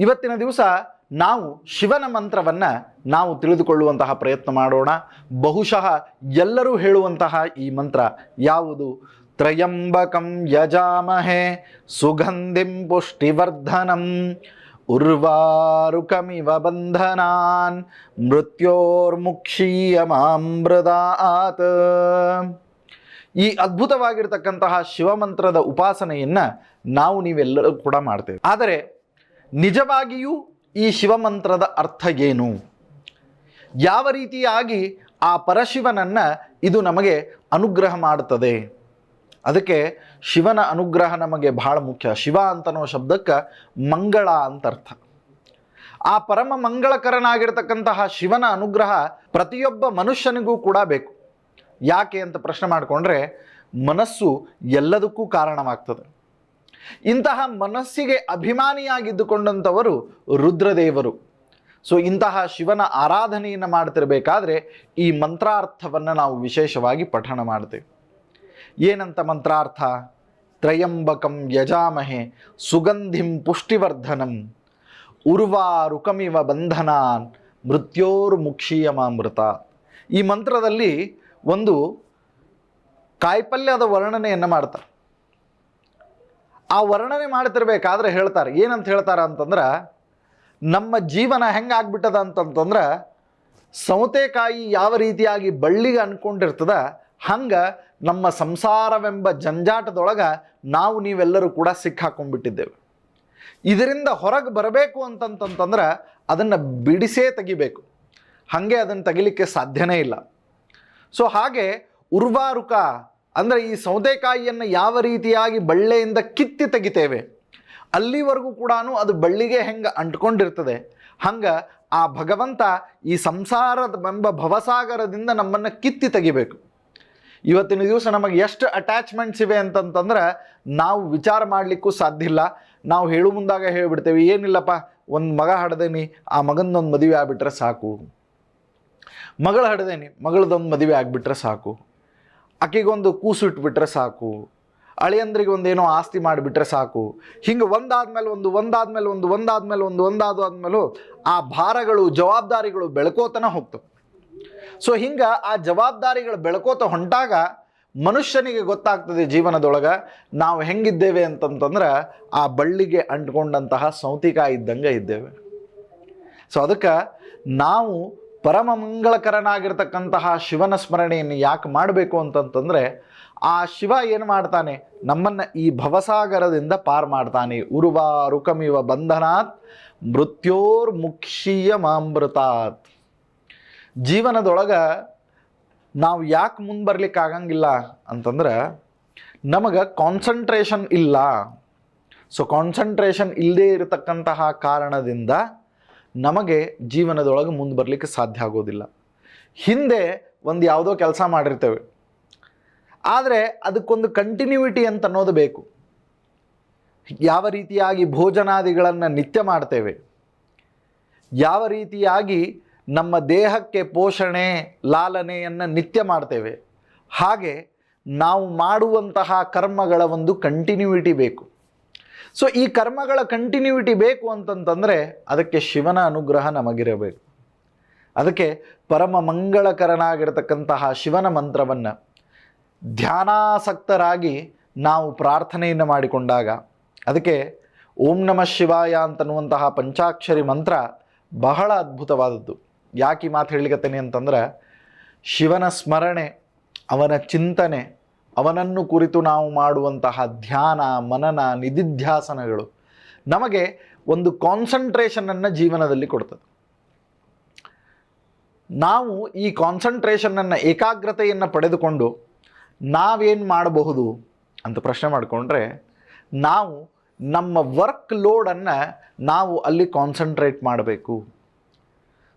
ಇವತ್ತಿನ ದಿವಸ ನಾವು ಶಿವನ ಮಂತ್ರವನ್ನು ನಾವು ತಿಳಿದುಕೊಳ್ಳುವಂತಹ ಪ್ರಯತ್ನ ಮಾಡೋಣ. ಬಹುಶಃ ಎಲ್ಲರೂ ಹೇಳುವಂತಹ ಈ ಮಂತ್ರ ಯಾವುದು? ತ್ರಯಂಬಕಂ ಯಜಾಮಹೇ ಸುಗಂಧಿಂ ಪುಷ್ಟಿವರ್ಧನಂ ಉರ್ವಾರುಕಮಿವ ಬಂಧನಾನ್ ಮೃತ್ಯೋರ್ಮುಕ್ಷೀಯಮಾಮೃತಾತ್. ಈ ಅದ್ಭುತವಾಗಿರ್ತಕ್ಕಂತಹ ಶಿವಮಂತ್ರದ ಉಪಾಸನೆಯನ್ನು ನೀವೆಲ್ಲರೂ ಕೂಡ ಮಾಡ್ತೇವೆ. ಆದರೆ ನಿಜವಾಗಿಯೂ ಈ ಶಿವಮಂತ್ರದ ಅರ್ಥ ಏನು? ಯಾವ ರೀತಿಯಾಗಿ ಆ ಪರಶಿವನನ್ನು ಇದು ನಮಗೆ ಅನುಗ್ರಹ ಮಾಡುತ್ತದೆ? ಅದಕ್ಕೆ ಶಿವನ ಅನುಗ್ರಹ ನಮಗೆ ಬಹಳ ಮುಖ್ಯ. ಶಿವ ಅಂತನೋ ಶಬ್ದಕ್ಕೆ ಮಂಗಳ ಅಂತ ಅರ್ಥ. ಆ ಪರಮ ಮಂಗಳಕರನಾಗಿರ್ತಕ್ಕಂತಹ ಶಿವನ ಅನುಗ್ರಹ ಪ್ರತಿಯೊಬ್ಬ ಮನುಷ್ಯನಿಗೂ ಕೂಡ ಬೇಕು. ಯಾಕೆ ಅಂತ ಪ್ರಶ್ನೆ ಮಾಡಿಕೊಂಡ್ರೆ, ಮನಸ್ಸು ಎಲ್ಲದಕ್ಕೂ ಕಾರಣವಾಗ್ತದೆ. ಇಂತಹ ಮನಸ್ಸಿಗೆ ಅಭಿಮಾನಿಯಾಗಿದ್ದುಕೊಂಡಂಥವರು ರುದ್ರದೇವರು. ಸೊ ಇಂತಹ ಶಿವನ ಆರಾಧನೆಯನ್ನು ಮಾಡ್ತಿರ್ಬೇಕಾದ್ರೆ ಈ ಮಂತ್ರಾರ್ಥವನ್ನು ನಾವು ವಿಶೇಷವಾಗಿ ಪಠಣ ಮಾಡ್ತೇವೆ. ಏನಂತ ಮಂತ್ರಾರ್ಥ? ತ್ರಯಂಬಕಂ ಯಜಾಮಹೆ ಸುಗಂಧಿಂ ಪುಷ್ಟಿವರ್ಧನಂ ಉರ್ವಾರುಕಮಿವ ಬಂಧನಾನ್ ಮೃತ್ಯೋರ್ಮುಕ್ಷೀಯಮಾಮೃತ. ಈ ಮಂತ್ರದಲ್ಲಿ ಒಂದು ಕಾಯಿಪಲ್ಯದ ವರ್ಣನೆಯನ್ನು ಮಾಡ್ತಾರೆ. ಆ ವರ್ಣನೆ ಮಾಡ್ತಿರ್ಬೇಕಾದ್ರೆ ಹೇಳ್ತಾರೆ, ಏನಂತ ಹೇಳ್ತಾರೆ ಅಂತಂದ್ರೆ, ನಮ್ಮ ಜೀವನ ಹೆಂಗಾಗ್ಬಿಟ್ಟದ ಅಂತಂತಂದ್ರೆ ಸೌತೆಕಾಯಿ ಯಾವ ರೀತಿಯಾಗಿ ಬಳ್ಳಿಗೆ ಅಂದ್ಕೊಂಡಿರ್ತದ ಹಂಗೆ ನಮ್ಮ ಸಂಸಾರವೆಂಬ ಜಂಜಾಟದೊಳಗೆ ನೀವೆಲ್ಲರೂ ಕೂಡ ಸಿಕ್ಕಾಕೊಂಡ್ಬಿಟ್ಟಿದ್ದೇವೆ. ಇದರಿಂದ ಹೊರಗೆ ಬರಬೇಕು ಅಂತಂತಂದ್ರೆ ಅದನ್ನು ಬಿಡಿಸೇ ತೆಗಿಬೇಕು, ಹಾಗೆ ಅದನ್ನು ತೆಗಿಲಿಕ್ಕೆ ಸಾಧ್ಯನೇ ಇಲ್ಲ. ಸೊ ಹಾಗೆ ಉರ್ವಾರುಕ ಅಂದರೆ ಈ ಸೌತೆಕಾಯಿಯನ್ನು ಯಾವ ರೀತಿಯಾಗಿ ಬಳ್ಳೆಯಿಂದ ಕಿತ್ತಿ ತೆಗಿತೇವೆ ಅಲ್ಲಿವರೆಗೂ ಕೂಡ ಅದು ಬಳ್ಳಿಗೆ ಹೆಂಗೆ ಅಂಟ್ಕೊಂಡಿರ್ತದೆ, ಹಂಗೆ ಆ ಭಗವಂತ ಈ ಸಂಸಾರವೆಂಬ ಭವಸಾಗರದಿಂದ ನಮ್ಮನ್ನು ಕಿತ್ತಿ ತೆಗಿಬೇಕು. ಇವತ್ತಿನ ದಿವಸ ನಮಗೆ ಎಷ್ಟು ಅಟ್ಯಾಚ್ಮೆಂಟ್ಸ್ ಇವೆ ಅಂತಂತಂದ್ರೆ ನಾವು ವಿಚಾರ ಮಾಡಲಿಕ್ಕೂ ಸಾಧ್ಯ ಇಲ್ಲ. ನಾವು ಹೇಳು ಮುಂದಾಗ ಹೇಳಿಬಿಡ್ತೇವೆ, ಏನಿಲ್ಲಪ್ಪ ಒಂದು ಮಗ ಹಡ್ದೇನಿ, ಆ ಮಗನದೊಂದು ಮದುವೆ ಆಗಿಬಿಟ್ರೆ ಸಾಕು. ಮಗಳು ಹಡ್ದೇನಿ, ಮಗಳದೊಂದು ಮದುವೆ ಆಗಿಬಿಟ್ರೆ ಸಾಕು. ಆಕೆಗೊಂದು ಕೂಸು ಇಟ್ಬಿಟ್ರೆ ಸಾಕು. ಅಳಿಯಂದ್ರಿಗೆ ಒಂದೇನೋ ಆಸ್ತಿ ಮಾಡಿಬಿಟ್ರೆ ಸಾಕು. ಹಿಂಗೆ ಒಂದಾದ್ಮೇಲೆ ಆ ಭಾರಗಳು ಜವಾಬ್ದಾರಿಗಳು ಬೆಳ್ಕೋತನ ಹೋಗ್ತವೆ. ಸೊ ಹಿಂಗೆ ಆ ಜವಾಬ್ದಾರಿಗಳು ಬೆಳ್ಕೋತ ಹೊಂಟಾಗ ಮನುಷ್ಯನಿಗೆ ಗೊತ್ತಾಗ್ತದೆ ಜೀವನದೊಳಗೆ ನಾವು ಹೆಂಗಿದ್ದೇವೆ ಅಂತಂತಂದ್ರೆ ಆ ಬಳ್ಳಿಗೆ ಅಂಟ್ಕೊಂಡಂತಹ ಸೌತಿಕಾಯಿ ಇದ್ದಂಗೆ ಇದ್ದೇವೆ. ಸೊ ಅದಕ್ಕೆ ನಾವು ಪರಮ ಮಂಗಳಕರನಾಗಿರ್ತಕ್ಕಂತಹ ಶಿವನ ಸ್ಮರಣೆಯನ್ನು ಯಾಕೆ ಮಾಡಬೇಕು ಅಂತಂತಂದರೆ, ಆ ಶಿವ ಏನು ಮಾಡ್ತಾನೆ, ನಮ್ಮನ್ನು ಈ ಭವಸಾಗರದಿಂದ ಪಾರು ಮಾಡ್ತಾನೆ. ಉರ್ವಾರುಕಮಿವ ಬಂಧನಾತ್ ಮೃತ್ಯೋರ್ಮುಕ್ಷೀಯಮಾಮೃತಾತ್. ಜೀವನದೊಳಗೆ ನಾವು ಯಾಕೆ ಮುಂದೆ ಬರ್ಲಿಕ್ಕೆ ಆಗಂಗಿಲ್ಲ ಅಂತಂದ್ರೆ ನಮಗೆ ಕಾನ್ಸಂಟ್ರೇಷನ್ ಇಲ್ಲ. ಸೊ ಕಾನ್ಸಂಟ್ರೇಷನ್ ಇಲ್ಲದೇ ಇರತಕ್ಕಂತಹ ಕಾರಣದಿಂದ ನಮಗೆ ಜೀವನದೊಳಗೆ ಮುಂದೆ ಬರಲಿಕ್ಕೆ ಸಾಧ್ಯ ಆಗೋದಿಲ್ಲ. ಹಿಂದೆ ಒಂದು ಯಾವುದೋ ಕೆಲಸ ಮಾಡಿರ್ತೇವೆ, ಆದರೆ ಅದಕ್ಕೊಂದು ಕಂಟಿನ್ಯೂಟಿ ಅಂತ ಅನ್ನೋದು ಬೇಕು. ಯಾವ ರೀತಿಯಾಗಿ ಭೋಜನಾದಿಗಳನ್ನು ನಿತ್ಯ ಮಾಡ್ತೇವೆ, ಯಾವ ರೀತಿಯಾಗಿ ನಮ್ಮ ದೇಹಕ್ಕೆ ಪೋಷಣೆ ಲಾಲನೆಯನ್ನು ನಿತ್ಯ ಮಾಡ್ತೇವೆ, ಹಾಗೆ ನಾವು ಮಾಡುವಂತಹ ಕರ್ಮಗಳ ಒಂದು ಕಂಟಿನ್ಯೂಟಿ ಬೇಕು. ಸೊ ಈ ಕರ್ಮಗಳ ಕಂಟಿನ್ಯೂಟಿ ಬೇಕು ಅಂತಂತಂದರೆ ಅದಕ್ಕೆ ಶಿವನ ಅನುಗ್ರಹ ನಮಗಿರಬೇಕು. ಅದಕ್ಕೆ ಪರಮ ಮಂಗಳಕರನಾಗಿರ್ತಕ್ಕಂತಹ ಶಿವನ ಮಂತ್ರವನ್ನು ಧ್ಯಾನಾಸಕ್ತರಾಗಿ ನಾವು ಪ್ರಾರ್ಥನೆಯನ್ನು ಮಾಡಿಕೊಂಡಾಗ, ಅದಕ್ಕೆ ಓಂ ನಮಃ ಶಿವಾಯ ಅಂತನ್ನುವಂತಹ ಪಂಚಾಕ್ಷರಿ ಮಂತ್ರ ಬಹಳ ಅದ್ಭುತವಾದದ್ದು. ಯಾಕೆ ಈ ಮಾತು ಹೇಳಿಕತ್ತೇನೆ ಅಂತಂದ್ರೆ, ಶಿವನ ಸ್ಮರಣೆ, ಅವನ ಚಿಂತನೆ, ಅವನನ್ನು ಕುರಿತು ನಾವು ಮಾಡುವಂತಹ ಧ್ಯಾನ ಮನನ ನಿಧಿಧ್ಯಾಸನಗಳು ನಮಗೆ ಒಂದು ಕಾನ್ಸಂಟ್ರೇಷನನ್ನು ಜೀವನದಲ್ಲಿ ಕೊಡ್ತದೆ. ನಾವು ಈ ಕಾನ್ಸಂಟ್ರೇಷನನ್ನು ಏಕಾಗ್ರತೆಯನ್ನು ಪಡೆದುಕೊಂಡು ನಾವೇನು ಮಾಡಬಹುದು ಅಂತ ಪ್ರಶ್ನೆ ಮಾಡಿಕೊಂಡ್ರೆ, ನಾವು ನಮ್ಮ ವರ್ಕ್ ಲೋಡನ್ನು ನಾವು ಅಲ್ಲಿ ಕಾನ್ಸಂಟ್ರೇಟ್ ಮಾಡಬೇಕು.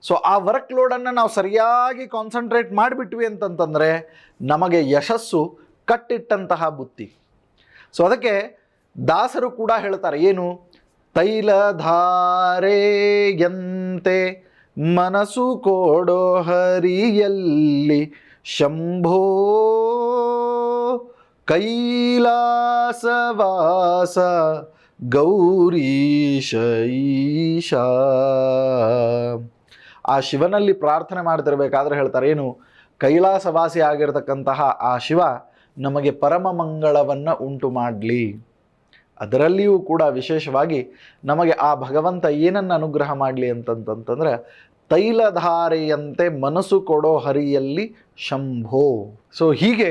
ಸೊ ಆ ವರ್ಕ್ ಲೋಡನ್ನು ನಾವು ಸರಿಯಾಗಿ ಕಾನ್ಸಂಟ್ರೇಟ್ ಮಾಡಿಬಿಟ್ವಿ ಅಂತಂತಂದರೆ ನಮಗೆ ಯಶಸ್ಸು ಕಟ್ಟಿಟ್ಟಂತಹ ಬುತ್ತಿ. ಸೊ ಅದಕ್ಕೆ ದಾಸರು ಕೂಡ ಹೇಳ್ತಾರೆ, ಏನು? ತೈಲಧಾರೆಯಂತೆ ಮನಸ್ಸು ಕೊಡೋ ಹರಿಯಲ್ಲಿ ಶಂಭೋ ಕೈಲಾಸವಾಸ ಗೌರೀಶ ಈಶಾ. ಆ ಶಿವನಲ್ಲಿ ಪ್ರಾರ್ಥನೆ ಮಾಡ್ತಿರ್ಬೇಕಾದ್ರೆ ಹೇಳ್ತಾರೆ ಏನು, ಕೈಲಾಸವಾಸಿ ಆಗಿರತಕ್ಕಂತಹ ಆ ಶಿವ ನಮಗೆ ಪರಮ ಮಂಗಳವನ್ನು ಉಂಟು ಮಾಡಲಿ. ಅದರಲ್ಲಿಯೂ ಕೂಡ ವಿಶೇಷವಾಗಿ ನಮಗೆ ಆ ಭಗವಂತ ಏನನ್ನು ಅನುಗ್ರಹ ಮಾಡಲಿ ಅಂತಂತಂದ್ರೆ, ತೈಲಧಾರೆಯಂತೆ ಮನಸ್ಸು ಕೊಡೋ ಹರಿಯಲ್ಲಿ ಶಂಭೋ. ಸೊ ಹೀಗೆ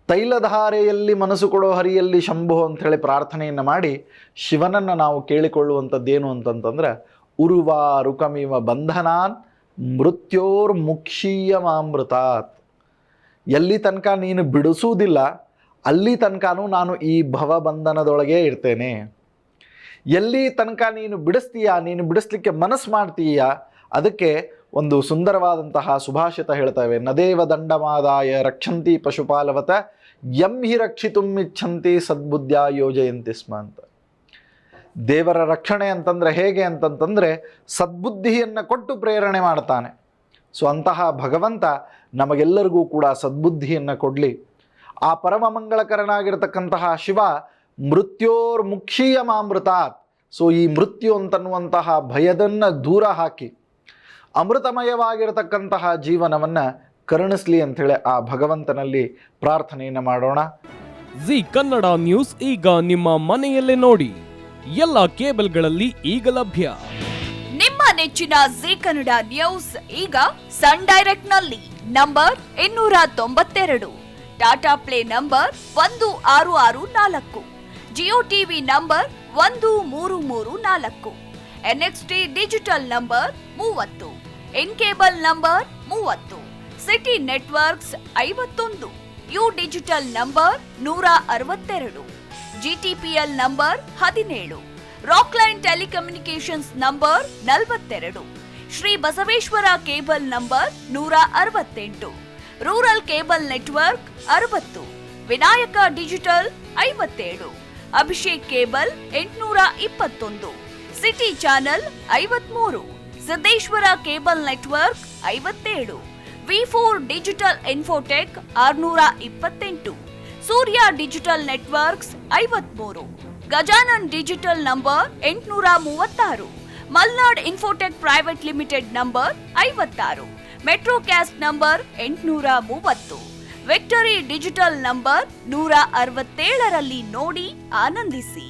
ತೈಲಧಾರೆಯಲ್ಲಿ ಮನಸ್ಸು ಕೊಡೋ ಹರಿಯಲ್ಲಿ ಶಂಭೋ ಅಂಥೇಳಿ ಪ್ರಾರ್ಥನೆಯನ್ನು ಮಾಡಿ ಶಿವನನ್ನು ನಾವು ಕೇಳಿಕೊಳ್ಳುವಂಥದ್ದೇನು ಅಂತಂತಂದ್ರೆ, ಉರ್ವಾ ರುಕಮಿವ ಬಂಧನಾನ್ ಮೃತ್ಯೋರ್ಮುಕ್ಷೀಯಮಾಮೃತಾತ್. ಎಲ್ಲಿ ತನಕ ನೀನು ಬಿಡಿಸುವುದಿಲ್ಲ ಅಲ್ಲಿ ತನಕನೂ ನಾನು ಈ ಭವಬಂಧನದೊಳಗೆ ಇರ್ತೇನೆ. ಎಲ್ಲಿ ತನಕ ನೀನು ಬಿಡಿಸ್ತೀಯಾ, ನೀನು ಬಿಡಿಸ್ಲಿಕ್ಕೆ ಮನಸ್ಸು ಮಾಡ್ತೀಯಾ, ಅದಕ್ಕೆ ಒಂದು ಸುಂದರವಾದಂತಹ ಸುಭಾಷಿತ ಹೇಳ್ತೇವೆ, ನದೇವ ದಂಡಮಾದಾಯ ರಕ್ಷಂತಿ ಪಶುಪಾಲವತ ಯಂ ಹಿ ರಕ್ಷಿತುಂ ಇಚ್ಛಂತಿ ಸದ್ಬುದ್ಧ್ಯ ಯೋಜಯಂತಿ ಸ್ಮ ಅಂತ. ದೇವರ ರಕ್ಷಣೆ ಅಂತಂದರೆ ಹೇಗೆ ಅಂತಂತಂದರೆ ಸದ್ಬುದ್ಧಿಯನ್ನು ಕೊಟ್ಟು ಪ್ರೇರಣೆ ಮಾಡ್ತಾನೆ. ಸೊ ಅಂತಹ ಭಗವಂತ ನಮಗೆಲ್ಲರಿಗೂ ಕೂಡ ಸದ್ಬುದ್ಧಿಯನ್ನು ಕೊಡಲಿ. ಆ ಪರಮ ಮಂಗಳಕರನಾಗಿರ್ತಕ್ಕಂತಹ ಶಿವ ಮೃತ್ಯೋರ್ಮುಕ್ಷೀಯಮಾಮೃತಾತ್. ಸೊ ಈ ಮೃತ್ಯು ಅಂತನ್ನುವಂತಹ ಭಯದನ್ನು ದೂರ ಹಾಕಿ ಅಮೃತಮಯವಾಗಿರತಕ್ಕಂತಹ ಜೀವನವನ್ನು ಕರುಣಿಸ್ಲಿ ಅಂಥೇಳಿ ಆ ಭಗವಂತನಲ್ಲಿ ಪ್ರಾರ್ಥನೆಯನ್ನು ಮಾಡೋಣ. ಜಿ ಕನ್ನಡ ನ್ಯೂಸ್ ಈಗ ನಿಮ್ಮ ಮನೆಯಲ್ಲೇ ನೋಡಿ, ಎಲ್ಲ ಕೇಬಲ್ಗಳಲ್ಲಿ ಈಗ ಲಭ್ಯ. ನಿಮ್ಮ ನೆಚ್ಚಿನ ಜಿ ಕನ್ನಡ ನ್ಯೂಸ್ ಈಗ ಸನ್ ಡೈರೆಕ್ಟ್ ನಲ್ಲಿ number 292, Tata play number 1664, Jio TV number 1334, NXT digital number 30, in cable number 30, city networks 51, U digital number 162, GTPL number 17, Rockline telecommunications number 42, Shri Basaveshwara cable number 168, rural cable network 60, Vinayaka digital 57, Abhishek cable 821, city channel 53, Siddeshwara cable network 57, V4 digital Infotech 628, Surya digital networks 53, Gajanan digital number 836, Malnad Infotech private limited number 56, Metrocast number 830, Victory Digital number 167ರಲ್ಲಿ ನೋಡಿ ಆನಂದಿಸಿ.